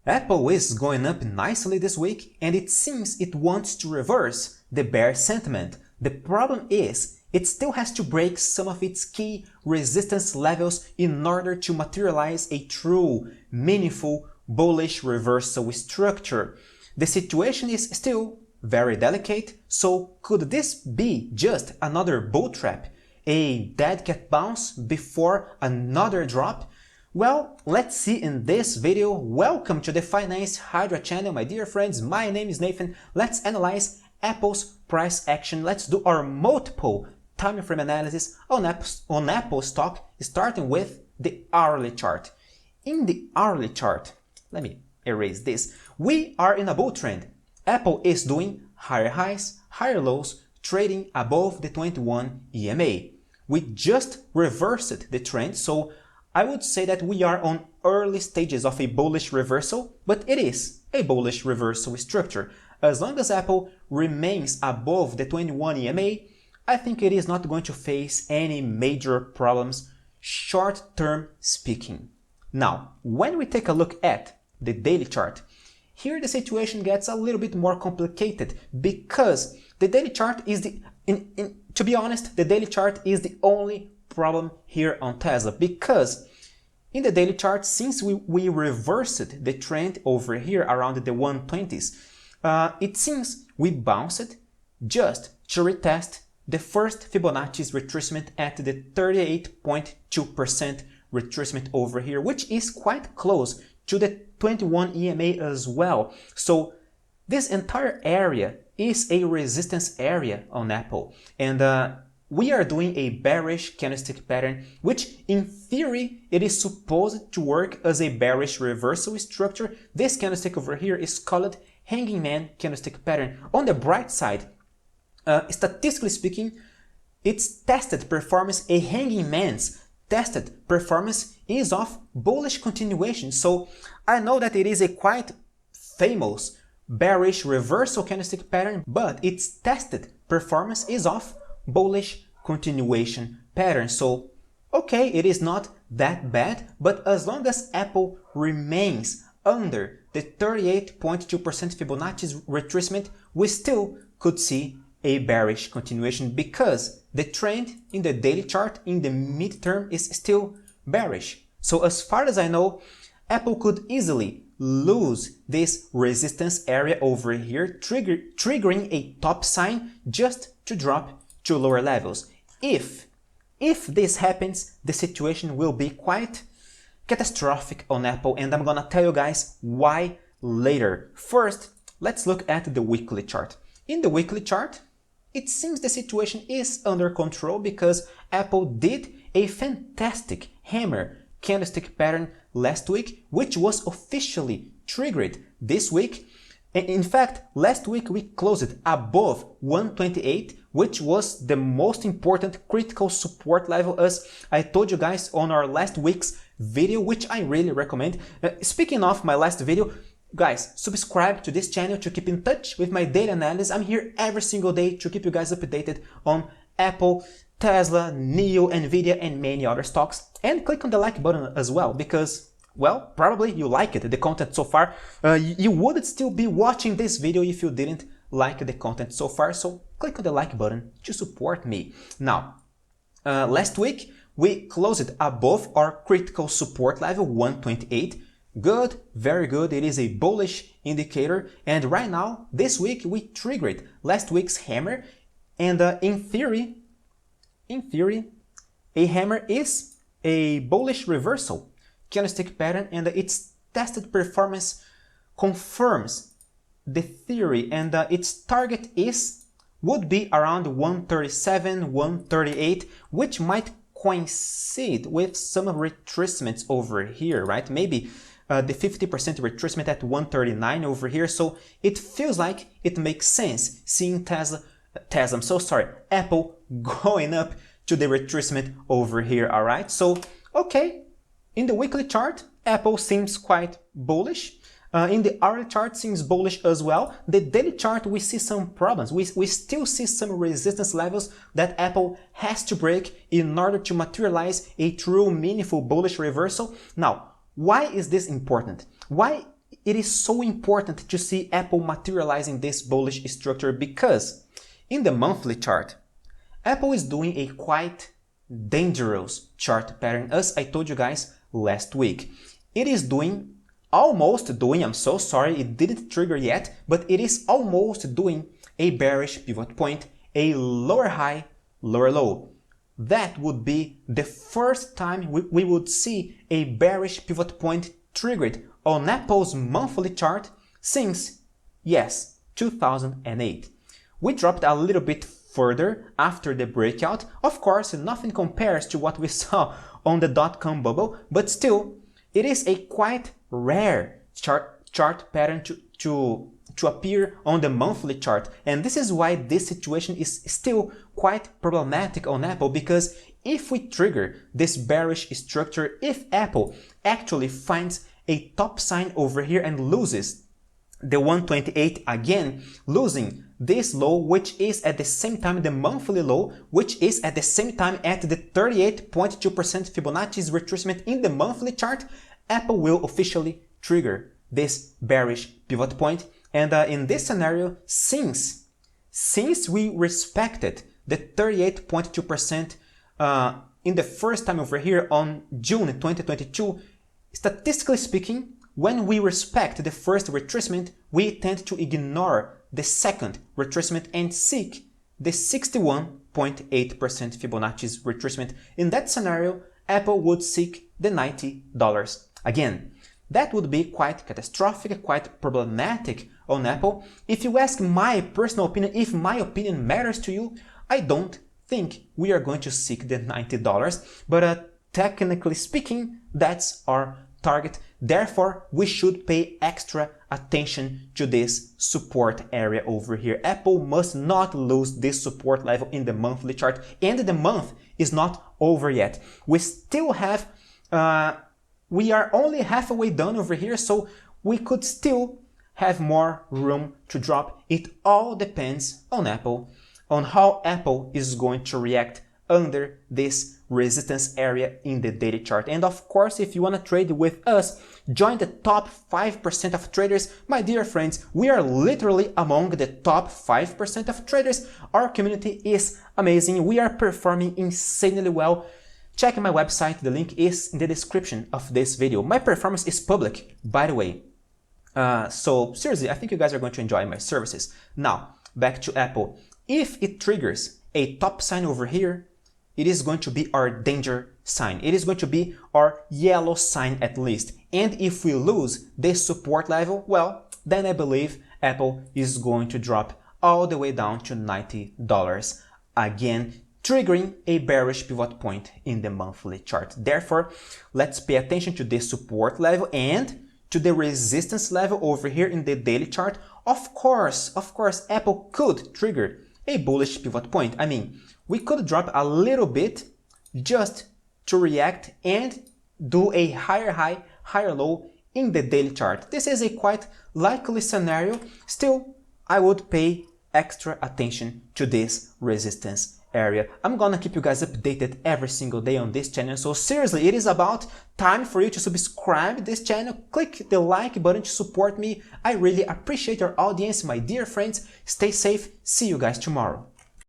Apple is going up nicely this week and it seems it wants to reverse the bear sentiment. The problem is it still has to break some of its key resistance levels in order to materialize a true, meaningful, bullish reversal structure. The situation is still very delicate, so could this be just another bull trap? A dead cat bounce before another drop? Well, let's see in this video. Welcome to the Finance Hydra channel, my dear friends. My name is Nathan. Let's analyze Apple's price action. Let's do our multiple time frame analysis on Apple stock, starting with the hourly chart. In the hourly chart, let me erase this. We are in a bull trend. Apple is doing higher highs, higher lows, trading above the 21 EMA. We just reversed the trend, so I would say that we are on early stages of a bullish reversal, but it is a bullish reversal structure. As long as Apple remains above the 21 EMA, I think it is not going to face any major problems, short-term speaking. Now, when we take a look at the daily chart, here the situation gets a little bit more complicated because the daily chart is to be honest, the daily chart is the only problem here on Tesla, because in the daily chart, since we reversed the trend over here around the 120s, it seems we bounced just to retest the first Fibonacci's retracement at the 38.2% retracement over here, which is quite close to the 21 EMA as well. So this entire area is a resistance area on Apple, and we are doing a bearish candlestick pattern, which in theory it is supposed to work as a bearish reversal structure. This candlestick over here is called hanging man candlestick pattern. On the bright side, statistically speaking, its tested performance, a hanging man's tested performance, is of bullish continuation. So I know that it is a quite famous bearish reversal candlestick pattern, but its tested performance is of bullish continuation pattern. So okay, it is not that bad, but as long as Apple remains under the 38.2% Fibonacci's retracement, we still could see a bearish continuation because the trend in the daily chart in the midterm is still bearish. So as far as I know, Apple could easily lose this resistance area over here, triggering a top sign just to drop to lower levels. If this happens, the situation will be quite catastrophic on Apple, and I'm gonna tell you guys why later. First, let's look at the weekly chart. In the weekly chart, it seems the situation is under control because Apple did a fantastic hammer candlestick pattern last week, which was officially triggered this week. In fact, last week we closed above 128, which was the most important critical support level, as I told you guys on our last week's video, which I really recommend. Speaking of my last video, guys, subscribe to this channel to keep in touch with my daily analysis. I'm here every single day to keep you guys updated on Apple, Tesla, NIO, NVIDIA, and many other stocks. And click on the like button as well, because, well, probably you like it, the content so far. You would still be watching this video if you didn't like the content so far, so click on the like button to support me. Now, last week we closed above our critical support level 128. Good, very good. It is a bullish indicator, and right now this week we triggered last week's hammer, and in theory, a hammer is a bullish reversal candlestick pattern, and its tested performance confirms the theory, and its target would be around 137, 138, which might coincide with some retracements over here, right? Maybe the 50% retracement at 139 over here. So it feels like it makes sense seeing Apple going up to the retracement over here, all right? So, okay, in the weekly chart, Apple seems quite bullish. In the hourly chart seems bullish as well. The daily chart, we see some problems. We still see some resistance levels that Apple has to break in order to materialize a true meaningful bullish reversal. Now, why is this important? Why it is so important to see Apple materializing this bullish structure? Because in the monthly chart, Apple is doing a quite dangerous chart pattern, as I told you guys last week. It is almost doing, I'm so sorry, it didn't trigger yet, but it is almost doing a bearish pivot point, a lower high, lower low. That would be the first time we would see a bearish pivot point triggered on Apple's monthly chart since, yes, 2008. We dropped a little bit further after the breakout. Of course, nothing compares to what we saw on the dot-com bubble, but still, it is a quite rare chart pattern to appear on the monthly chart. And this is why this situation is still quite problematic on Apple, because if we trigger this bearish structure, if Apple actually finds a top sign over here and loses the 128 again, losing this low, which is at the same time the monthly low, which is at the same time at the 38.2% Fibonacci's retracement in the monthly chart, Apple will officially trigger this bearish pivot point. And in this scenario, since we respected the 38.2% in the first time over here on June 2022, statistically speaking, when we respect the first retracement, we tend to ignore the second retracement and seek the 61.8% Fibonacci's retracement. In that scenario, Apple would seek the $90 again. That would be quite catastrophic, quite problematic on Apple. If you ask my personal opinion, if my opinion matters to you, I don't think we are going to seek the $90, but technically speaking, that's our target. Therefore, we should pay extra attention to this support area over here. Apple must not lose this support level in the monthly chart, and the month is not over yet. We still have, we are only halfway done over here, so we could still have more room to drop. It all depends on Apple, on how Apple is going to react under this resistance area in the daily chart. And of course, if you want to trade with us, join the top 5% of traders. My dear friends, we are literally among the top 5% of traders. Our community is amazing. We are performing insanely well. Check my website. The link is in the description of this video. My performance is public, by the way. So seriously, I think you guys are going to enjoy my services. Now, back to Apple. If it triggers a top sign over here, it is going to be our danger sign. It is going to be our yellow sign at least. And if we lose this support level, well, then I believe Apple is going to drop all the way down to $90 again, triggering a bearish pivot point in the monthly chart. Therefore, let's pay attention to this support level and to the resistance level over here in the daily chart. Of course, Apple could trigger a bullish pivot point. I mean, we could drop a little bit just to react and do a higher high, higher low in the daily chart. This is a quite likely scenario. Still, I would pay extra attention to this resistance area. I'm gonna keep you guys updated every single day on this channel. So seriously, it is about time for you to subscribe to this channel. Click the like button to support me. I really appreciate your audience, my dear friends. Stay safe. See you guys tomorrow.